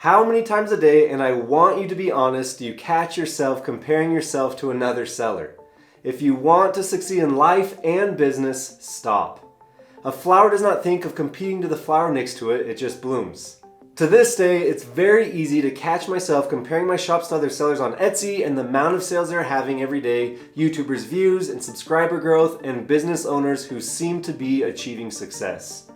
How many times a day, and I want you to be honest, do you catch yourself comparing yourself to another seller? If you want to succeed in life and business, stop. A flower does not think of competing to the flower next to it, it just blooms. To this day, it's very easy to catch myself comparing my shops to other sellers on Etsy and the amount of sales they're having every day, YouTubers' views and subscriber growth, and business owners who seem to be achieving success.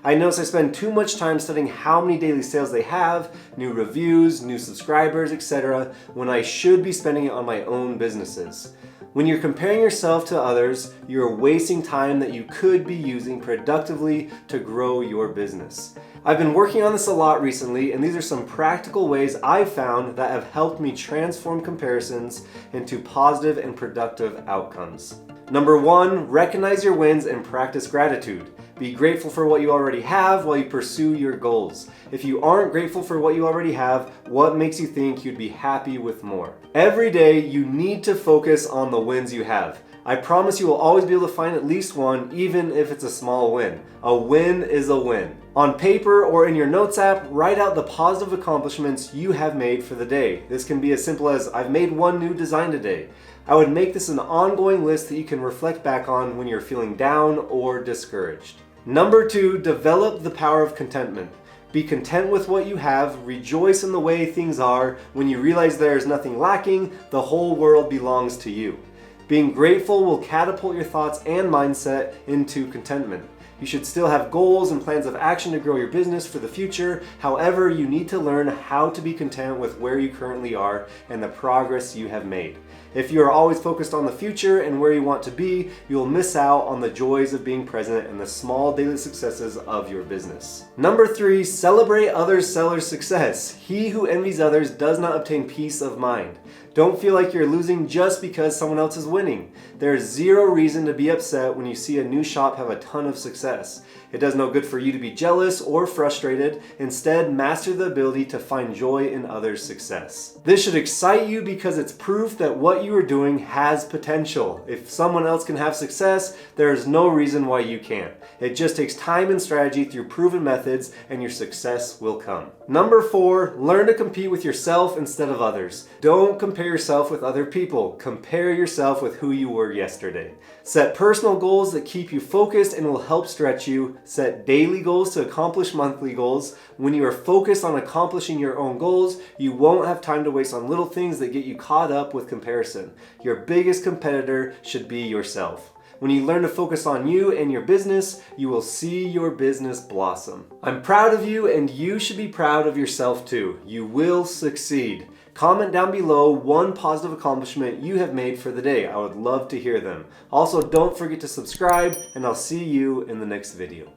I notice I spend too much time studying how many daily sales they have, new reviews, new subscribers, etc., when I should be spending it on my own businesses. When you're comparing yourself to others, you're wasting time that you could be using productively to grow your business. I've been working on this a lot recently, and these are some practical ways I've found that have helped me transform comparisons into positive and productive outcomes. Number 1, recognize your wins and practice gratitude. Be grateful for what you already have while you pursue your goals. If you aren't grateful for what you already have, what makes you think you'd be happy with more? Every day, you need to focus on the wins you have. I promise you will always be able to find at least one, even if it's a small win. A win is a win. On paper or in your notes app, write out the positive accomplishments you have made for the day. This can be as simple as, I've made one new design today. I would make this an ongoing list that you can reflect back on when you're feeling down or discouraged. Number 2, develop the power of contentment. Be content with what you have, rejoice in the way things are. When you realize there is nothing lacking, the whole world belongs to you. Being grateful will catapult your thoughts and mindset into contentment. You should still have goals and plans of action to grow your business for the future. However, you need to learn how to be content with where you currently are and the progress you have made. If you are always focused on the future and where you want to be, you will miss out on the joys of being present and the small daily successes of your business. Number 3, celebrate other sellers' success. He who envies others does not obtain peace of mind. Don't feel like you're losing just because someone else is winning. There is zero reason to be upset when you see a new shop have a ton of success. It does no good for you to be jealous or frustrated. Instead, master the ability to find joy in others' success. This should excite you because it's proof that what you are doing has potential. If someone else can have success, there is no reason why you can't. It just takes time and strategy through proven methods, and your success will come. Number 4, learn to compete with yourself instead of others. Don't compare yourself with other people. Compare yourself with who you were yesterday. Set personal goals that keep you focused and will help stretch you. Set daily goals to accomplish monthly goals. When you are focused on accomplishing your own goals, you won't have time to waste on little things that get you caught up with comparison. Your biggest competitor should be yourself. When you learn to focus on you and your business, you will see your business blossom. I'm proud of you, and you should be proud of yourself too. You will succeed. Comment down below one positive accomplishment you have made for the day. I would love to hear them. Also, don't forget to subscribe, and I'll see you in the next video.